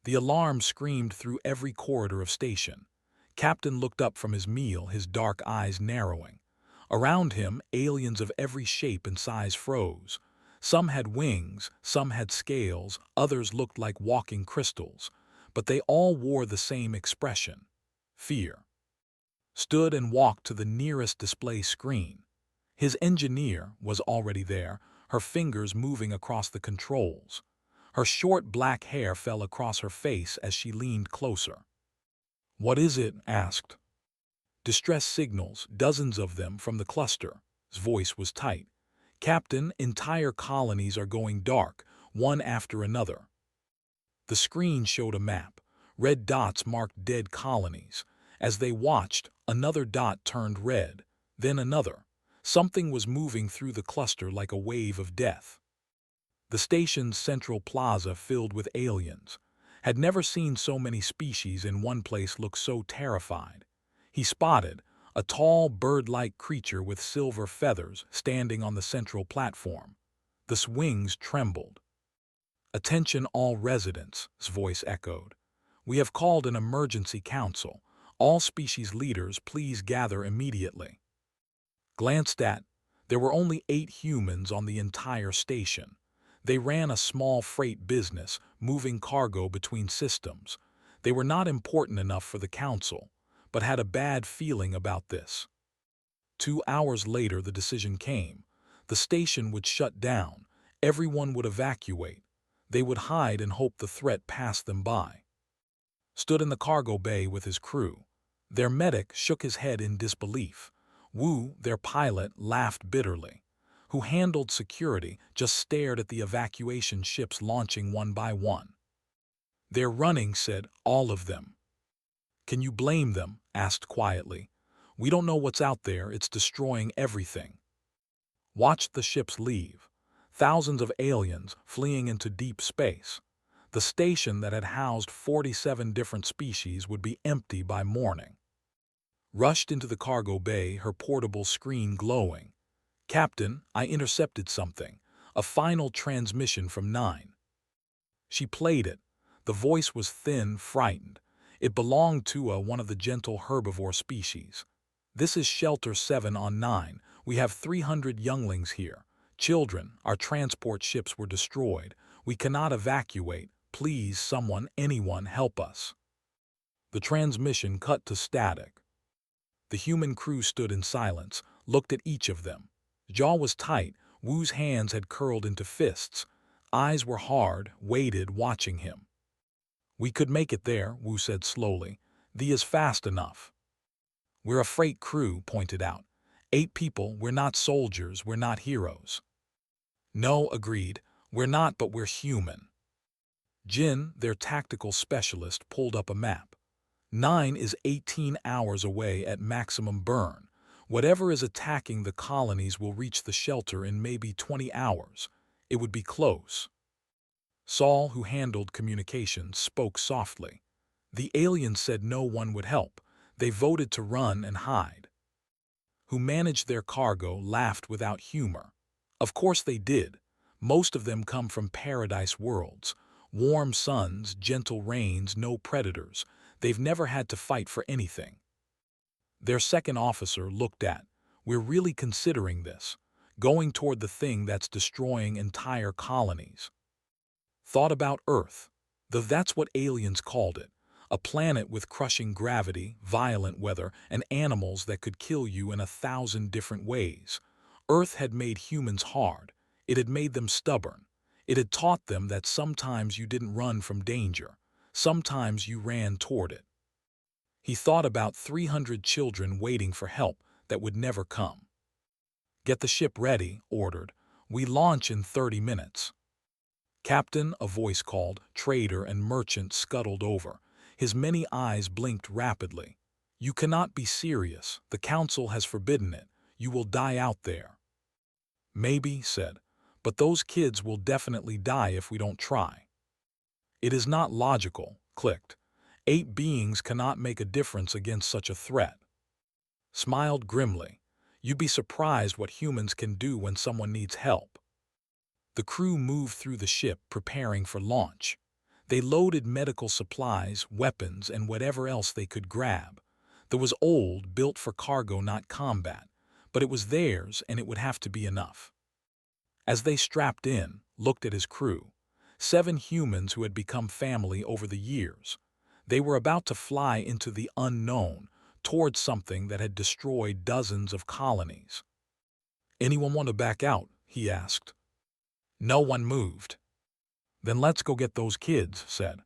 The alarm screamed through every corridor of station. Captain looked up from his meal, his dark eyes narrowing. Around him, aliens of every shape and size froze. Some had wings, some had scales, others looked like walking crystals. But they all wore the same expression: fear. Stood and walked to the nearest display screen. His engineer was already there, her fingers moving across the controls. Her short black hair fell across her face as she leaned closer. "What is it?" asked. "Distress signals, dozens of them from the cluster." His voice was tight. "Captain, entire colonies are going dark, one after another." The screen showed a map. Red dots marked dead colonies. As they watched, another dot turned red, then another. Something was moving through the cluster like a wave of death. The station's central plaza filled with aliens. Had never seen so many species in one place look so terrified. He spotted a tall, bird-like creature with silver feathers standing on the central platform. The wings trembled. "Attention all residents," his voice echoed. "We have called an emergency council. All species leaders, please gather immediately." Glanced at, there were only 8 humans on the entire station. They ran a small freight business, moving cargo between systems. They were not important enough for the council, but had a bad feeling about this. 2 hours later, the decision came. The station would shut down. Everyone would evacuate. They would hide and hope the threat passed them by. Stood in the cargo bay with his crew. Their medic shook his head in disbelief. Wu, their pilot, laughed bitterly. Who handled security, just stared at the evacuation ships launching one by one. "They're running," said, "all of them." "Can you blame them?" asked quietly. "We don't know what's out there, it's destroying everything." Watched the ships leave. Thousands of aliens fleeing into deep space. The station that had housed 47 different species would be empty by morning. Rushed into the cargo bay, her portable screen glowing. "Captain, I intercepted something. A final transmission from 9. She played it. The voice was thin, frightened. It belonged to one of the gentle herbivore species. "This is Shelter 7 on 9. We have 300 younglings here. Children, our transport ships were destroyed. We cannot evacuate. Please, someone, anyone, help us." The transmission cut to static. The human crew stood in silence, looked at each of them. Jaw was tight, Wu's hands had curled into fists. Eyes were hard, weighted, watching him. "We could make it there," Wu said slowly. "The is fast enough." "We're a freight crew," pointed out. 8 people, we're not soldiers, we're not heroes." "No," agreed. "We're not, but we're human." Jin, their tactical specialist, pulled up a map. 9 is 18 hours away at maximum burn. Whatever is attacking the colonies will reach the shelter in maybe 20 hours. It would be close. Saul, who handled communications, spoke softly. "The aliens said no one would help. They voted to run and hide." Who managed their cargo laughed without humor. "Of course they did. Most of them come from paradise worlds. Warm suns, gentle rains, no predators. They've never had to fight for anything." Their second officer looked at, "We're really considering this. Going toward the thing that's destroying entire colonies." Thought about Earth. That's what aliens called it. A planet with crushing gravity, violent weather, and animals that could kill you in 1,000 different ways. Earth had made humans hard. It had made them stubborn. It had taught them that sometimes you didn't run from danger. Sometimes you ran toward it. He thought about 300 children waiting for help that would never come. "Get the ship ready," ordered. "We launch in 30 minutes." "Captain," a voice called. Trader and merchant scuttled over. His many eyes blinked rapidly. "You cannot be serious. The council has forbidden it. You will die out there." "Maybe," said, "but those kids will definitely die if we don't try." "It is not logical," clicked. 8 beings cannot make a difference against such a threat. Smiled grimly. "You'd be surprised what humans can do when someone needs help." The crew moved through the ship, preparing for launch. They loaded medical supplies, weapons, and whatever else they could grab. That was old, built for cargo, not combat, but it was theirs and it would have to be enough. As they strapped in, looked at his crew, 7 humans who had become family over the years. They were about to fly into the unknown, towards something that had destroyed dozens of colonies. "Anyone want to back out?" he asked. No one moved. "Then let's go get those kids," said.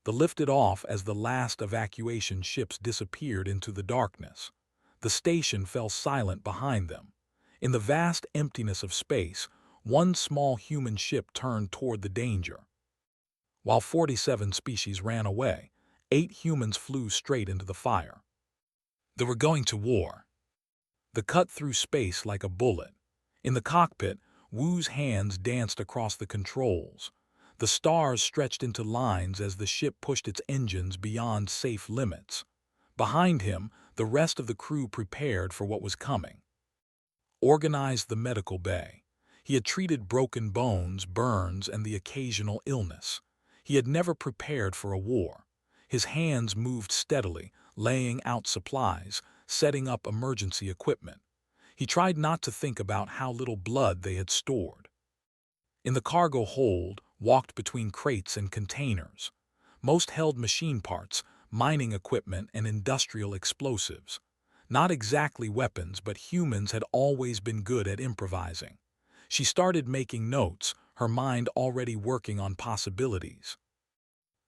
They lifted off as the last evacuation ships disappeared into the darkness. The station fell silent behind them. In the vast emptiness of space, one small human ship turned toward the danger. While 47 species ran away, 8 humans flew straight into the fire. They were going to war. The cut through space like a bullet. In the cockpit, Wu's hands danced across the controls. The stars stretched into lines as the ship pushed its engines beyond safe limits. Behind him, the rest of the crew prepared for what was coming. Organized the medical bay. He had treated broken bones, burns, and the occasional illness. He had never prepared for a war. His hands moved steadily, laying out supplies, setting up emergency equipment. He tried not to think about how little blood they had stored. In the cargo hold, walked between crates and containers. Most held machine parts, mining equipment, and industrial explosives. Not exactly weapons, but humans had always been good at improvising. She started making notes, her mind already working on possibilities.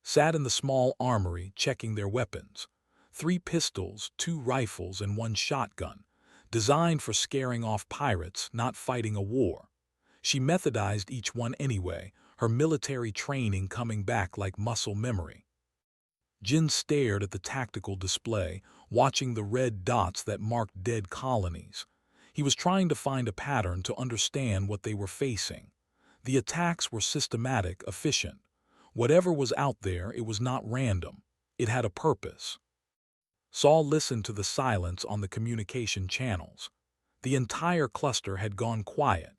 Sat in the small armory, checking their weapons. 3 pistols, 2 rifles, and 1 shotgun, designed for scaring off pirates, not fighting a war. She methodized each one anyway, her military training coming back like muscle memory. Jin stared at the tactical display, watching the red dots that marked dead colonies. He was trying to find a pattern to understand what they were facing. The attacks were systematic, efficient. Whatever was out there, it was not random. It had a purpose. Saul listened to the silence on the communication channels. The entire cluster had gone quiet.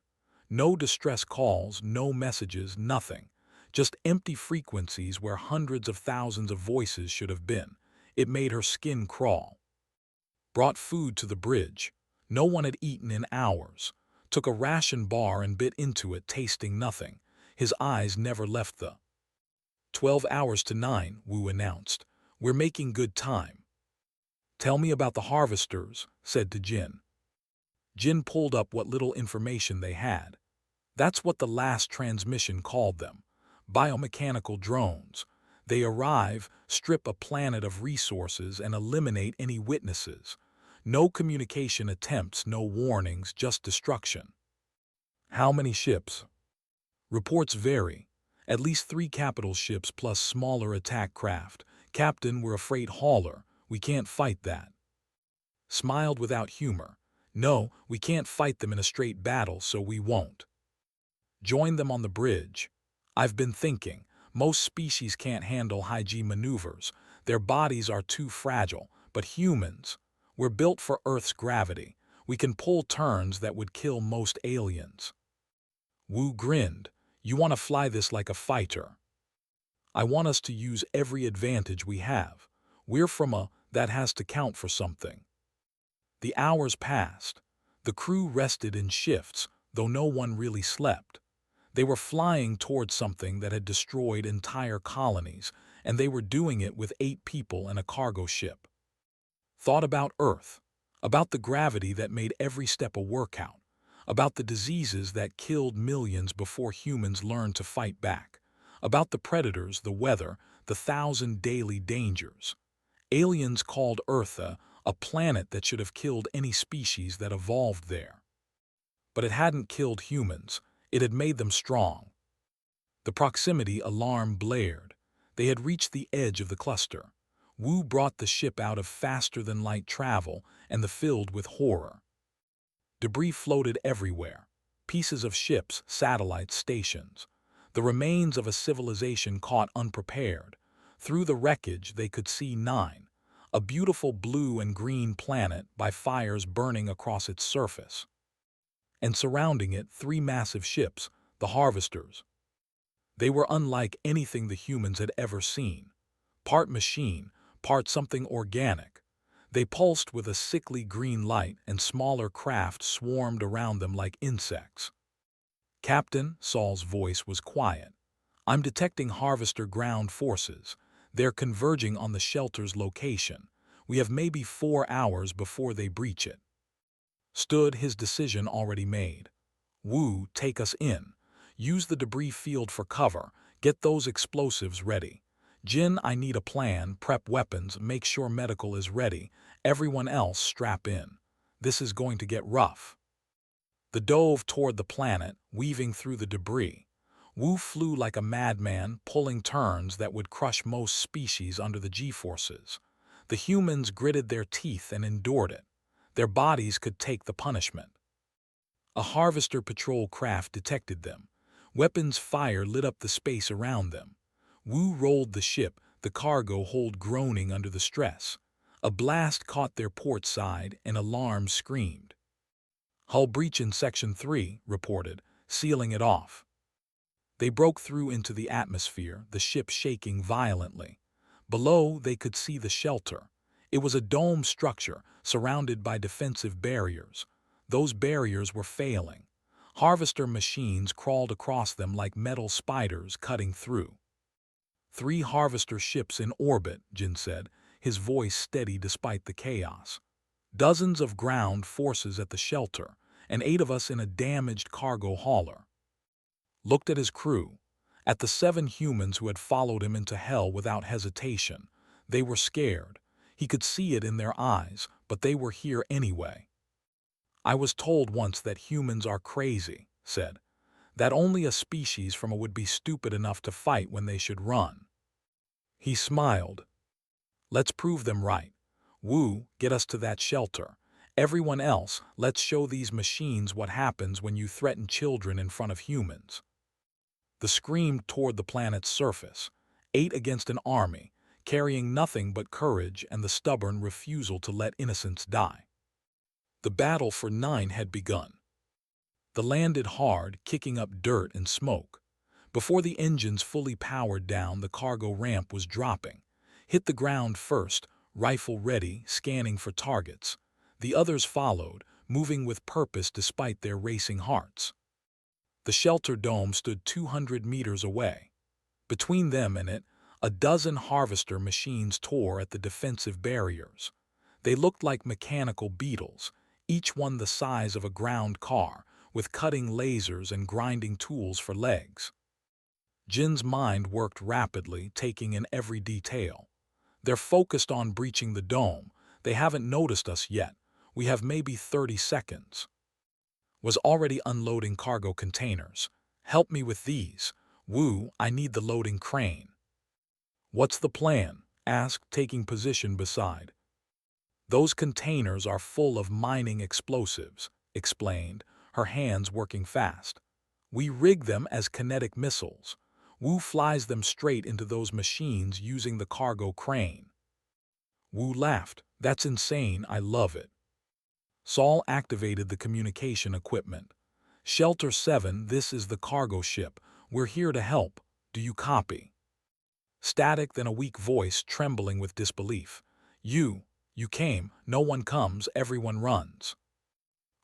No distress calls, no messages, nothing. Just empty frequencies where hundreds of thousands of voices should have been. It made her skin crawl. Brought food to the bridge. No one had eaten in hours. Took a ration bar and bit into it, tasting nothing. His eyes never left the 12 hours to 9, Wu announced. "We're making good time." "Tell me about the harvesters," said to Jin. Jin pulled up what little information they had. That's what the last transmission called them. Biomechanical drones. They arrive, strip a planet of resources, and eliminate any witnesses. No communication attempts, no warnings, just destruction. "How many ships?" "Reports vary. At least 3 capital ships plus smaller attack craft. Captain, we're a freight hauler. We can't fight that." Smiled without humor. "No, we can't fight them in a straight battle, so we won't. Join them on the bridge. I've been thinking, most species can't handle high-G maneuvers. Their bodies are too fragile, but humans, we're built for Earth's gravity. We can pull turns that would kill most aliens." Wu grinned. "You want to fly this like a fighter. I want us to use every advantage we have. We're from a that has to count for something." The hours passed. The crew rested in shifts, though no one really slept. They were flying towards something that had destroyed entire colonies, and they were doing it with 8 people and a cargo ship. Thought about Earth, about the gravity that made every step a workout, about the diseases that killed millions before humans learned to fight back, about the predators, the weather, the 1,000 daily dangers. Aliens called Earth a planet that should have killed any species that evolved there. But it hadn't killed humans. It had made them strong. The proximity alarm blared. They had reached the edge of the cluster. Wu brought the ship out of faster-than-light travel and the filled with horror. Debris floated everywhere. Pieces of ships, satellites, stations. The remains of a civilization caught unprepared. Through the wreckage they could see 9, a beautiful blue and green planet by fires burning across its surface. And surrounding it 3 massive ships, the harvesters. They were unlike anything the humans had ever seen. Part machine, part something organic. They pulsed with a sickly green light, and smaller craft swarmed around them like insects. "Captain," Saul's voice was quiet. "I'm detecting harvester ground forces. They're converging on the shelter's location. We have maybe 4 hours before they breach it." Stood, his decision already made. "Wu, take us in. Use the debris field for cover. Get those explosives ready. Jin, I need a plan. Prep weapons. Make sure medical is ready. Everyone else strap in. This is going to get rough." They dove toward the planet, weaving through the debris. Wu flew like a madman, pulling turns that would crush most species under the G-forces. The humans gritted their teeth and endured it. Their bodies could take the punishment. A harvester patrol craft detected them. Weapons fire lit up the space around them. Wu rolled the ship, the cargo hold groaning under the stress. A blast caught their port side, and alarms screamed. "Hull breach in Section 3, reported, sealing it off." They broke through into the atmosphere, the ship shaking violently. Below, they could see the shelter. It was a dome structure, surrounded by defensive barriers. Those barriers were failing. Harvester machines crawled across them like metal spiders cutting through. "3 harvester ships in orbit," Jin said, his voice steady despite the chaos. "Dozens of ground forces at the shelter, and 8 of us in a damaged cargo hauler." Looked at his crew, at the 7 humans who had followed him into hell without hesitation. They were scared. He could see it in their eyes, but they were here anyway. "I was told once that humans are crazy," said. "That only a species from a would be stupid enough to fight when they should run." He smiled. "Let's prove them right. Wu, get us to that shelter. Everyone else, let's show these machines what happens when you threaten children in front of humans." They screamed toward the planet's surface. 8 against an army, carrying nothing but courage and the stubborn refusal to let innocents die. The battle for 9 had begun. They landed hard, kicking up dirt and smoke. Before the engines fully powered down, the cargo ramp was dropping. Hit the ground first, rifle ready, scanning for targets. The others followed, moving with purpose despite their racing hearts. The shelter dome stood 200 meters away. Between them and it, a dozen harvester machines tore at the defensive barriers. They looked like mechanical beetles, each one the size of a ground car, with cutting lasers and grinding tools for legs. Jin's mind worked rapidly, taking in every detail. "They're focused on breaching the dome. They haven't noticed us yet. We have maybe 30 seconds. Was already unloading cargo containers. Help me with these. Wu, I need the loading crane." "What's the plan?" asked, taking position beside. "Those containers are full of mining explosives," explained, her hands working fast. "We rig them as kinetic missiles. Wu flies them straight into those machines using the cargo crane." Wu laughed. "That's insane, I love it." Saul activated the communication equipment. "Shelter 7, this is the cargo ship. We're here to help. Do you copy?" Static, then a weak voice trembling with disbelief. You came. No one comes, everyone runs."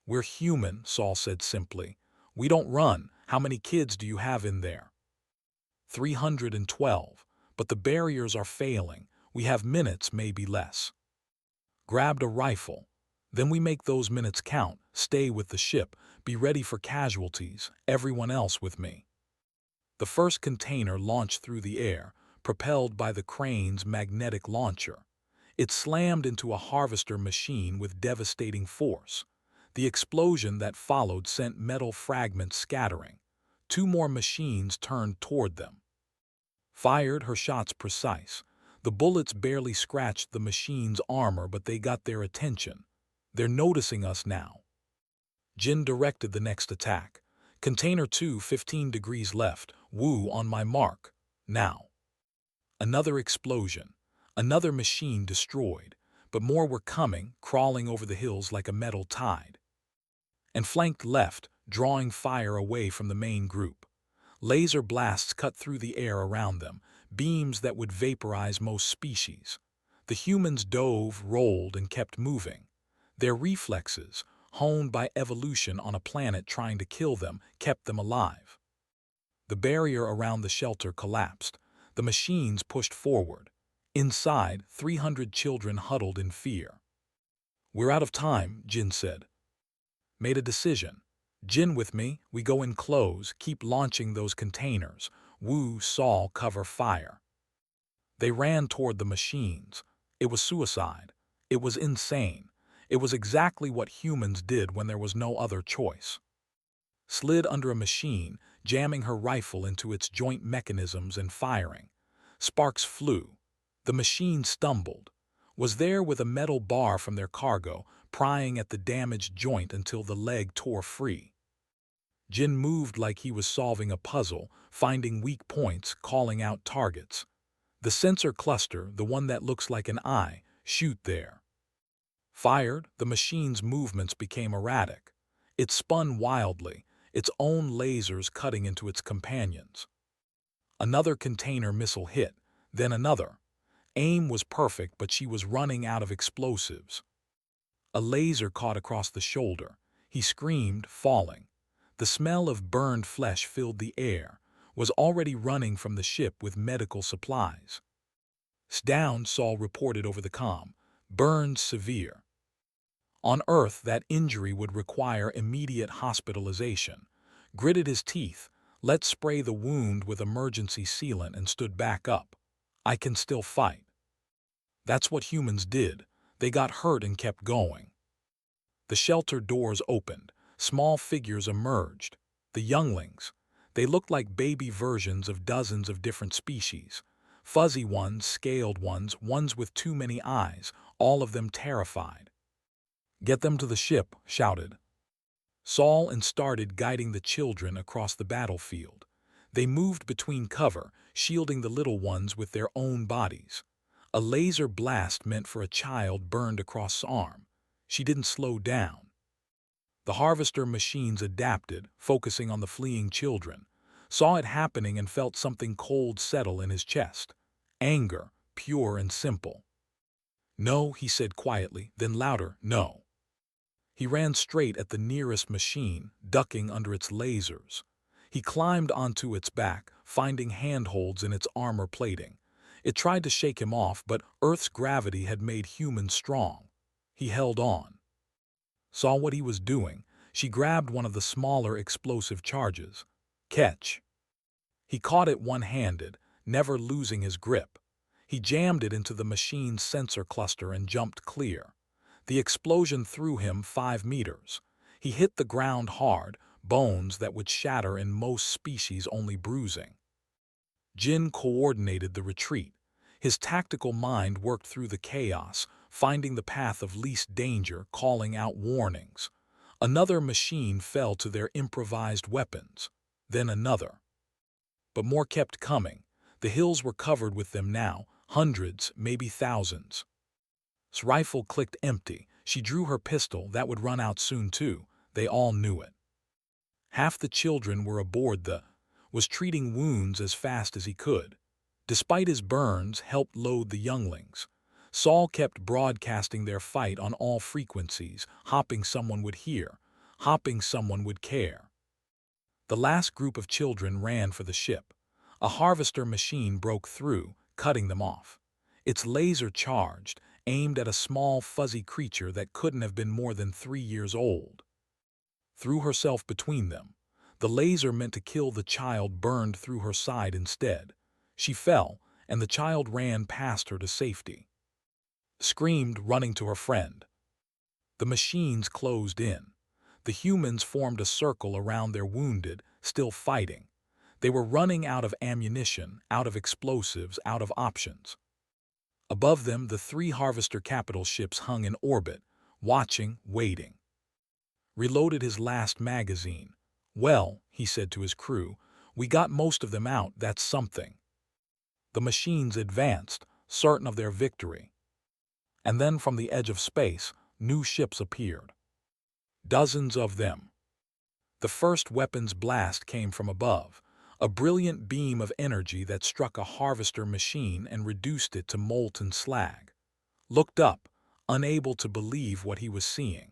"We're human," Saul said simply. "We don't run. How many kids do you have in there?" 312. "But the barriers are failing. We have minutes, maybe less." Grabbed a rifle. "Then we make those minutes count. Stay with the ship. Be ready for casualties. Everyone else with me." The first container launched through the air, propelled by the crane's magnetic launcher. It slammed into a harvester machine with devastating force. The explosion that followed sent metal fragments scattering. 2 more machines turned toward them. Fired, her shots precise. The bullets barely scratched the machine's armor, but they got their attention. "They're noticing us now." Jin directed the next attack. "Container 2, 15 degrees left. Wu, on my mark. Now." Another explosion. Another machine destroyed. But more were coming, crawling over the hills like a metal tide. And flanked left, drawing fire away from the main group. Laser blasts cut through the air around them, beams that would vaporize most species. The humans dove, rolled, and kept moving. Their reflexes, honed by evolution on a planet trying to kill them, kept them alive. The barrier around the shelter collapsed. The machines pushed forward. Inside, 300 children huddled in fear. "We're out of time," Jin said. "Made a decision. Jin with me, we go in close, keep launching those containers. Wu, Saul, cover fire." They ran toward the machines. It was suicide. It was insane. It was exactly what humans did when there was no other choice. Slid under a machine, jamming her rifle into its joint mechanisms and firing. Sparks flew. The machine stumbled. Was there with a metal bar from their cargo, prying at the damaged joint until the leg tore free. Jin moved like he was solving a puzzle, finding weak points, calling out targets. The sensor cluster, the one that looks like an eye, shoot there. Fired, the machine's movements became erratic. It spun wildly, its own lasers cutting into its companions. Another container missile hit, then another. Aim was perfect, but she was running out of explosives. A laser caught across the shoulder. He screamed, falling. The smell of burned flesh filled the air, was already running from the ship with medical supplies. "Down," Saul reported over the comm. "Burns severe." On Earth, that injury would require immediate hospitalization. Gritted his teeth, let spray the wound with emergency sealant and stood back up. "I can still fight." That's what humans did. They got hurt and kept going. The shelter doors opened. Small figures emerged. The younglings. They looked like baby versions of dozens of different species. Fuzzy ones, scaled ones, ones with too many eyes, all of them terrified. "Get them to the ship," shouted Saul, and started guiding the children across the battlefield. They moved between cover, shielding the little ones with their own bodies. A laser blast meant for a child burned across the arm. She didn't slow down. The harvester machines adapted, focusing on the fleeing children. Saw it happening and felt something cold settle in his chest. Anger, pure and simple. "No," he said quietly, then louder, "no." He ran straight at the nearest machine, ducking under its lasers. He climbed onto its back, finding handholds in its armor plating. It tried to shake him off, but Earth's gravity had made humans strong. He held on. Saw what he was doing. She grabbed one of the smaller explosive charges. "Catch." He caught it one-handed, never losing his grip. He jammed it into the machine's sensor cluster and jumped clear. The explosion threw him 5 meters. He hit the ground hard, bones that would shatter in most species only bruising. Jin coordinated the retreat. His tactical mind worked through the chaos, finding the path of least danger, calling out warnings. Another machine fell to their improvised weapons. Then another. But more kept coming. The hills were covered with them now, hundreds, maybe thousands. His rifle clicked empty. She drew her pistol. That would run out soon too. They all knew it. Half the children were aboard was treating wounds as fast as he could. Despite his burns, helped load the younglings. Saul kept broadcasting their fight on all frequencies, hopping someone would hear, hopping someone would care. The last group of children ran for the ship. A harvester machine broke through, cutting them off. Its laser charged, aimed at a small fuzzy creature that couldn't have been more than 3 years old. Threw herself between them. The laser meant to kill the child burned through her side instead. She fell, and the child ran past her to safety. Screamed, running to her friend. The machines closed in. The humans formed a circle around their wounded, still fighting. They were running out of ammunition, out of explosives, out of options. Above them, the 3 harvester capital ships hung in orbit, watching, waiting. Reloaded his last magazine. "Well," he said to his crew, "we got most of them out, that's something." The machines advanced, certain of their victory. And then from the edge of space, new ships appeared. Dozens of them. The first weapons blast came from above. a brilliant beam of energy that struck a harvester machine and reduced it to molten slag. Looked up, unable to believe what he was seeing.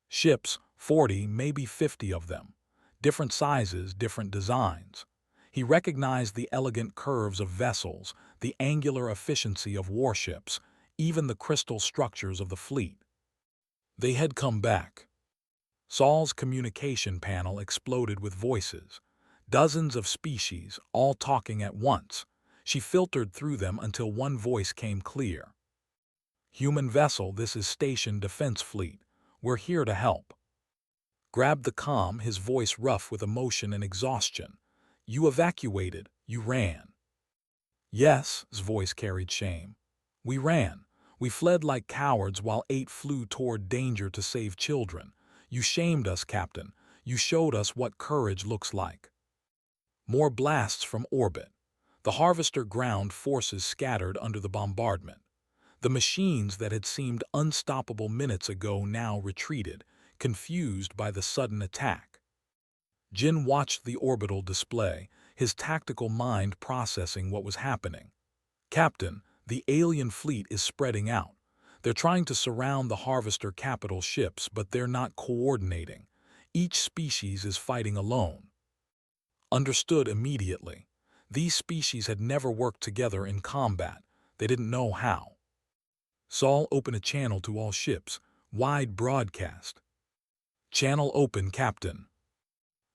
Ships, 40, maybe 50 of them. Different sizes, different designs. He recognized the elegant curves of vessels, the angular efficiency of warships, even the crystal structures of the fleet. They had come back. Saul's communication panel exploded with voices. Dozens of species, all talking at once. She filtered through them until one voice came clear. "Human vessel, this is Station Defense Fleet. We're here to help." Grabbed the comm, his voice rough with emotion and exhaustion. "You evacuated, you ran." "Yes," his voice carried shame. "We ran. We fled like cowards while 8 flew toward danger to save children. You shamed us, Captain. You showed us what courage looks like." More blasts from orbit. The harvester ground forces scattered under the bombardment. The machines that had seemed unstoppable minutes ago now retreated, confused by the sudden attack. Jin watched the orbital display, his tactical mind processing what was happening. "Captain, the alien fleet is spreading out. They're trying to surround the harvester capital ships, but they're not coordinating. Each species is fighting alone." Understood immediately. These species had never worked together in combat. They didn't know how. Saul opened a channel to all ships. Wide broadcast. "Channel open, Captain."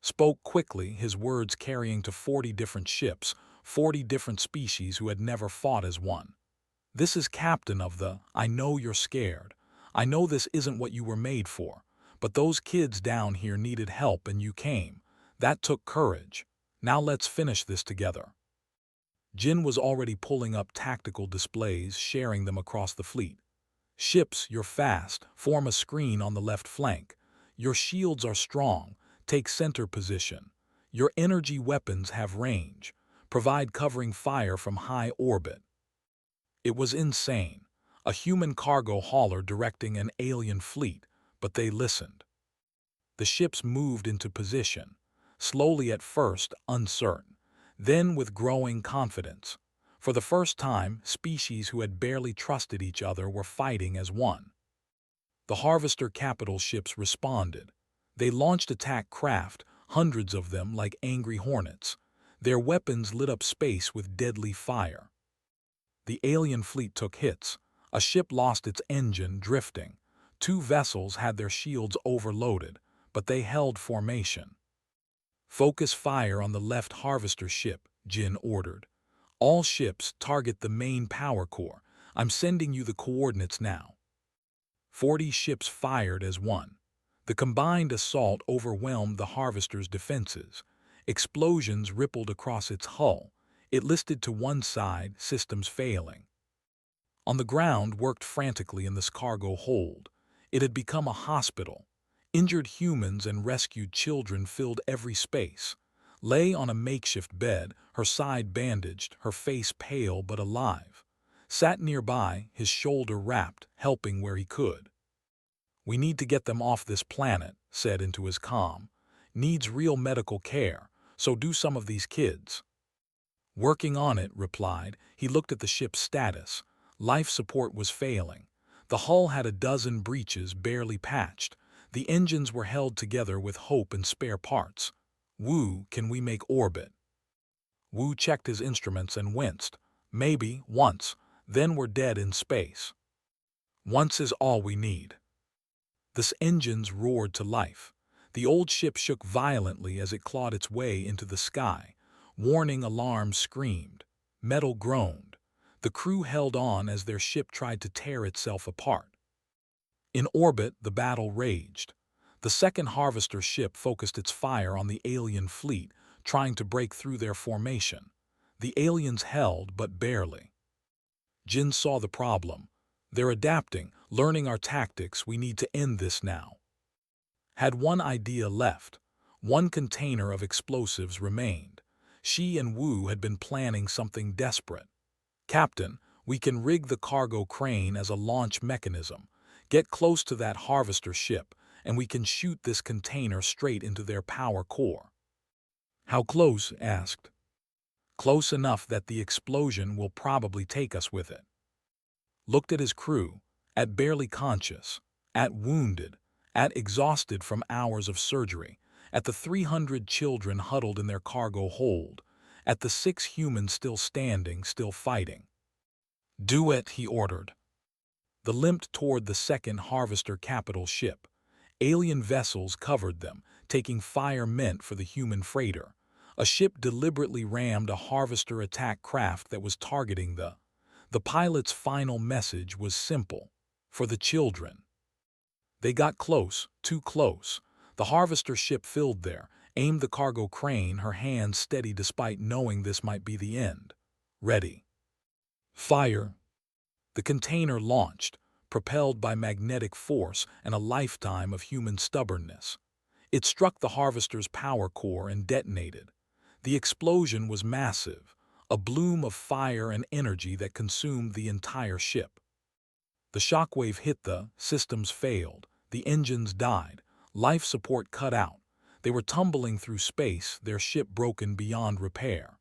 Spoke quickly, his words carrying to 40 different ships, 40 different species who had never fought as one. "This is Captain of the, I know you're scared. I know this isn't what you were made for. But those kids down here needed help and you came. That took courage. Now let's finish this together." Jin was already pulling up tactical displays, sharing them across the fleet. "Ships, you're fast. Form a screen on the left flank. Your shields are strong. Take center position. Your energy weapons have range. Provide covering fire from high orbit." It was insane. A human cargo hauler directing an alien fleet, but they listened. The ships moved into position, slowly at first, uncertain, then with growing confidence. For the first time, species who had barely trusted each other were fighting as one. The harvester capital ships responded. They launched attack craft, hundreds of them like angry hornets. Their weapons lit up space with deadly fire. The alien fleet took hits. A ship lost its engine, drifting. 2 vessels had their shields overloaded, but they held formation. "Focus fire on the left harvester ship," Jin ordered. "All ships target the main power core. I'm sending you the coordinates now." 40 ships fired as one. The combined assault overwhelmed the harvester's defenses. Explosions rippled across its hull. It listed to one side, systems failing. On the ground worked frantically in this cargo hold. It had become a hospital. Injured humans and rescued children filled every space. Lay on a makeshift bed, her side bandaged, her face pale but alive. Sat nearby, his shoulder wrapped, helping where he could. "We need to get them off this planet," said into his comm. "Needs real medical care, so do some of these kids." "Working on it," replied. He looked at the ship's status. Life support was failing. The hull had a dozen breaches barely patched. The engines were held together with hope and spare parts. "Wu, can we make orbit?" Wu checked his instruments and winced. "Maybe, once. Then we're dead in space." "Once is all we need." The engines roared to life. The old ship shook violently as it clawed its way into the sky. Warning alarms screamed. Metal groaned. The crew held on as their ship tried to tear itself apart. In orbit, the battle raged. The second harvester ship focused its fire on the alien fleet, trying to break through their formation. The aliens held, but barely. Jin saw the problem. "They're adapting, learning our tactics. We need to end this now." Had one idea left. One container of explosives remained. She and Wu had been planning something desperate. "Captain, we can rig the cargo crane as a launch mechanism. Get close to that harvester ship, and we can shoot this container straight into their power core." "How close?" asked. "Close enough that the explosion will probably take us with it." Looked at his crew, at barely conscious, at wounded, at exhausted from hours of surgery, at the 300 children huddled in their cargo hold, at the 6 humans still standing, still fighting. "Do it," he ordered. They limped toward the second Harvester capital ship. Alien vessels covered them, taking fire meant for the human freighter. A ship deliberately rammed a Harvester attack craft that was targeting The pilot's final message was simple: for the children. They got close, too close. The Harvester ship filled there, aimed the cargo crane, her hands steady despite knowing this might be the end. Ready. Fire. The container launched, propelled by magnetic force and a lifetime of human stubbornness. It struck the Harvester's power core and detonated. The explosion was massive, a bloom of fire and energy that consumed the entire ship. The shockwave hit the systems failed, the engines died, life support cut out. They were tumbling through space, their ship broken beyond repair.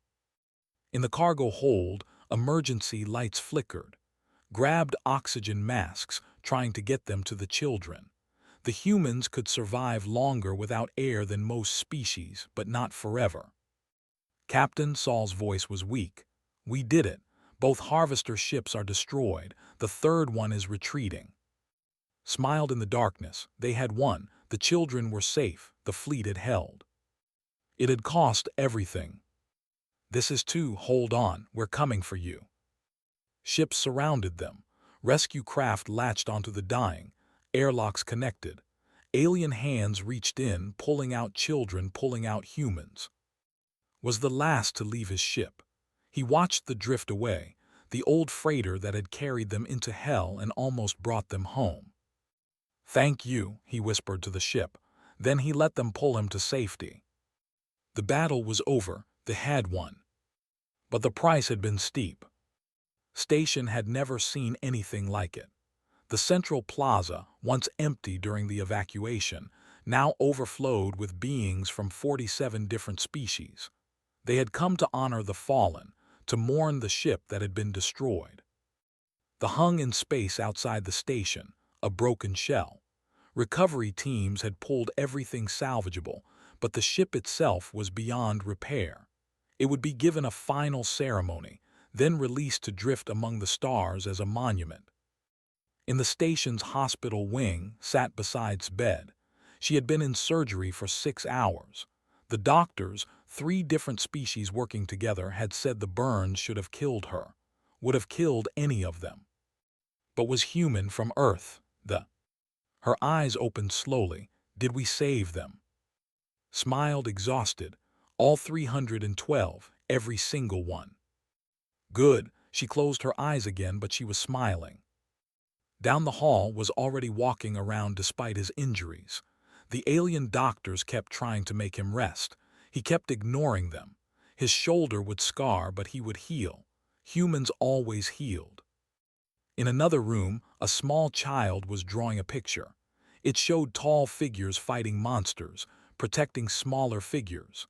In the cargo hold, emergency lights flickered. Grabbed oxygen masks, trying to get them to the children. The humans could survive longer without air than most species, but not forever. Captain Saul's voice was weak. "We did it. Both Harvester ships are destroyed. The third one is retreating." Smiled in the darkness. They had won. The children were safe. The fleet had held. It had cost everything. "This is two. Hold on. We're coming for you." Ships surrounded them. Rescue craft latched onto the dying. Airlocks connected. Alien hands reached in, pulling out children, pulling out humans. Was the last to leave his ship. He watched the drift away, the old freighter that had carried them into hell and almost brought them home. "Thank you," he whispered to the ship. Then he let them pull him to safety. The battle was over. They had won. But the price had been steep. Station had never seen anything like it. The central plaza, once empty during the evacuation, now overflowed with beings from 47 different species. They had come to honor the fallen, to mourn the ship that had been destroyed. The hung in space outside the station, a broken shell. Recovery teams had pulled everything salvageable, but the ship itself was beyond repair. It would be given a final ceremony, then released to drift among the stars as a monument. In the station's hospital wing, sat beside's bed. She had been in surgery for 6 hours. The doctors, 3 different species working together, had said the burns should have killed her, would have killed any of them. But was human from Earth. Her eyes opened slowly. Did we save them? Smiled exhausted. All 312, every single one. Good. She closed her eyes again, but she was smiling. Down the hall was already walking around despite his injuries. The alien doctors kept trying to make him rest. He kept ignoring them. His shoulder would scar, but he would heal. Humans always healed. In another room, a small child was drawing a picture. It showed tall figures fighting monsters, protecting smaller figures.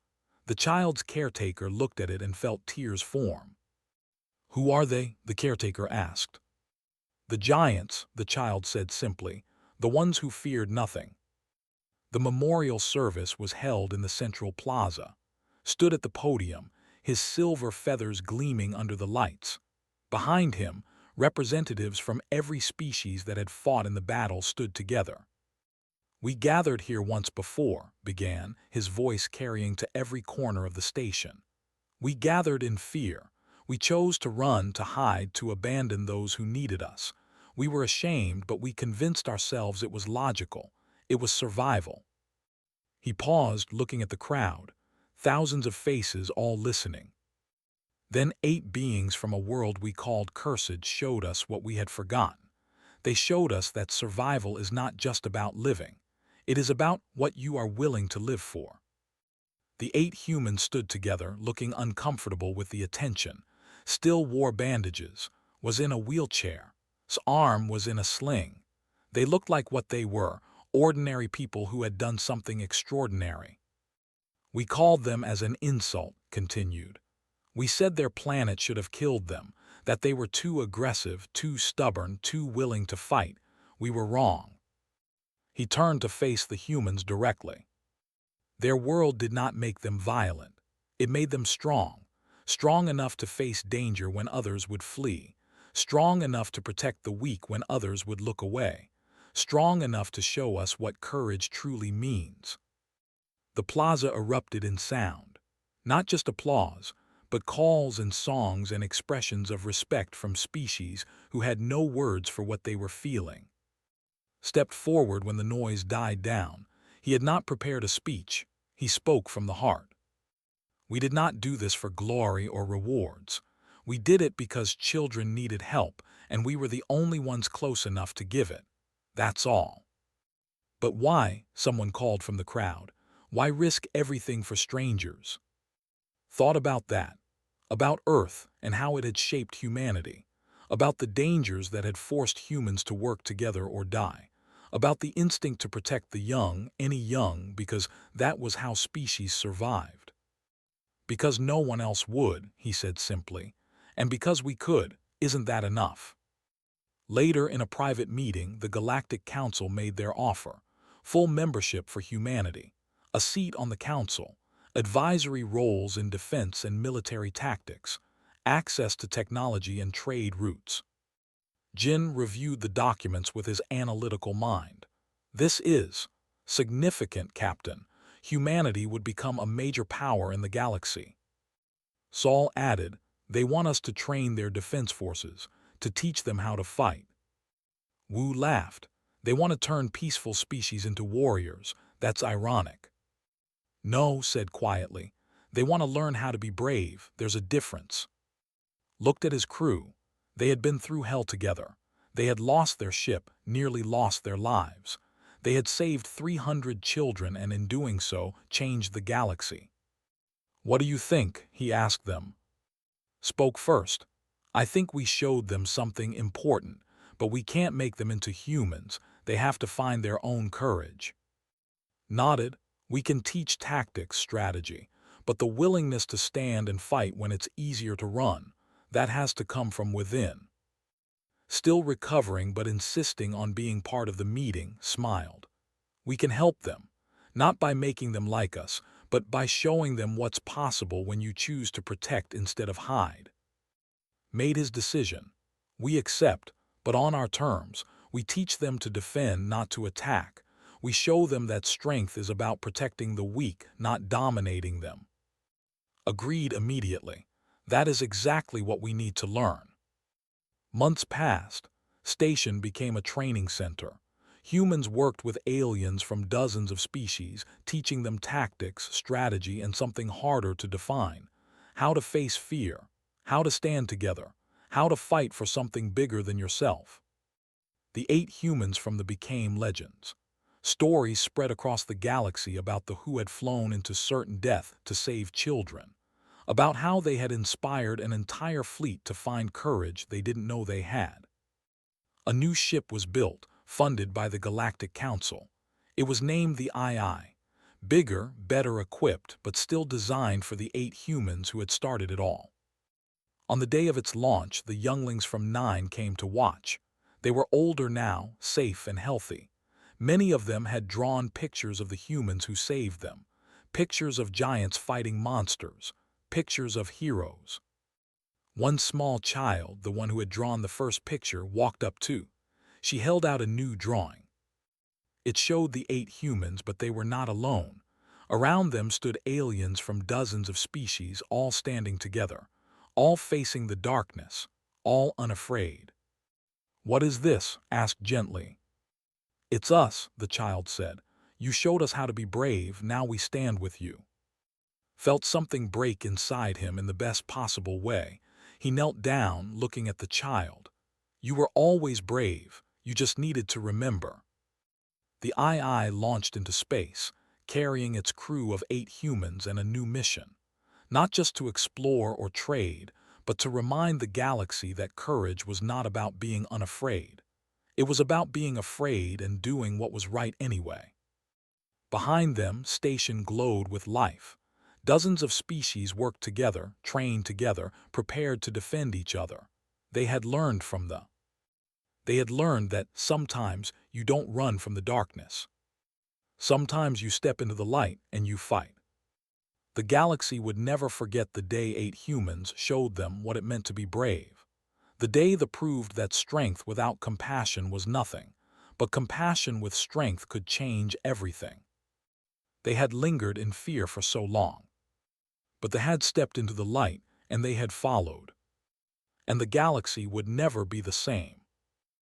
The child's caretaker looked at it and felt tears form. "Who are they?" the caretaker asked. "The giants," the child said simply, "the ones who feared nothing." The memorial service was held in the central plaza. Stood at the podium, his silver feathers gleaming under the lights. Behind him, representatives from every species that had fought in the battle stood together. "We gathered here once before," began, his voice carrying to every corner of the station. "We gathered in fear. We chose to run, to hide, to abandon those who needed us. We were ashamed, but we convinced ourselves it was logical. It was survival." He paused, looking at the crowd. Thousands of faces, all listening. Then 8 beings from a world we called cursed showed us what we had forgotten. They showed us that survival is not just about living. It is about what you are willing to live for. The 8 humans stood together, looking uncomfortable with the attention. Still wore bandages, was in a wheelchair. His arm was in a sling. They looked like what they were, ordinary people who had done something extraordinary. We called them as an insult, continued. We said their planet should have killed them, that they were too aggressive, too stubborn, too willing to fight. We were wrong. He turned to face the humans directly. Their world did not make them violent. It made them strong, strong enough to face danger when others would flee, strong enough to protect the weak when others would look away, strong enough to show us what courage truly means. The plaza erupted in sound, not just applause, but calls and songs and expressions of respect from species who had no words for what they were feeling. Stepped forward when the noise died down. He had not prepared a speech. He spoke from the heart. We did not do this for glory or rewards. We did it because children needed help, and we were the only ones close enough to give it. That's all. But why, someone called from the crowd, why risk everything for strangers? Thought about that, about Earth and how it had shaped humanity, about the dangers that had forced humans to work together or die, about the instinct to protect the young, any young, because that was how species survived. Because no one else would, he said simply, and because we could, isn't that enough? Later in a private meeting, the Galactic Council made their offer: full membership for humanity, a seat on the council, advisory roles in defense and military tactics, access to technology and trade routes. Jin reviewed the documents with his analytical mind. This is significant, Captain. Humanity would become a major power in the galaxy. Saul added, they want us to train their defense forces, to teach them how to fight. Wu laughed. They want to turn peaceful species into warriors. That's ironic. No, said quietly. They want to learn how to be brave. There's a difference. Looked at his crew. They had been through hell together. They had lost their ship, nearly lost their lives. They had saved 300 children and in doing so, changed the galaxy. What do you think? He asked them. Spoke first. I think we showed them something important, but we can't make them into humans. They have to find their own courage. Nodded. We can teach tactics, strategy, but the willingness to stand and fight when it's easier to run, that has to come from within. Still recovering but insisting on being part of the meeting, smiled. We can help them, not by making them like us, but by showing them what's possible when you choose to protect instead of hide. Made his decision. We accept, but on our terms. We teach them to defend, not to attack. We show them that strength is about protecting the weak, not dominating them. Agreed immediately. That is exactly what we need to learn. Months passed. Station became a training center. Humans worked with aliens from dozens of species, teaching them tactics, strategy, and something harder to define: how to face fear, how to stand together, how to fight for something bigger than yourself. The 8 humans from the became legends. Stories spread across the galaxy about the who had flown into certain death to save children, about how they had inspired an entire fleet to find courage they didn't know they had. A new ship was built, funded by the Galactic Council. It was named the II. Bigger, better equipped, but still designed for the 8 humans who had started it all. On the day of its launch, the younglings from 9 came to watch. They were older now, safe and healthy. Many of them had drawn pictures of the humans who saved them, pictures of giants fighting monsters, pictures of heroes. One small child, the one who had drawn the first picture, walked up too. She held out a new drawing. It showed the 8 humans, but they were not alone. Around them stood aliens from dozens of species, all standing together, all facing the darkness, all unafraid. What is this? Asked gently. It's us, the child said. You showed us how to be brave, now we stand with you. Felt something break inside him in the best possible way. He knelt down, looking at the child. You were always brave, you just needed to remember. The II launched into space, carrying its crew of 8 humans and a new mission. Not just to explore or trade, but to remind the galaxy that courage was not about being unafraid. It was about being afraid and doing what was right anyway. Behind them, Station glowed with life. Dozens of species worked together, trained together, prepared to defend each other. They had learned from the They had learned that sometimes you don't run from the darkness. Sometimes you step into the light and you fight. The galaxy would never forget the day 8 humans showed them what it meant to be brave. The day that proved that strength without compassion was nothing, but compassion with strength could change everything. They had lingered in fear for so long, but they had stepped into the light and they had followed. And the galaxy would never be the same.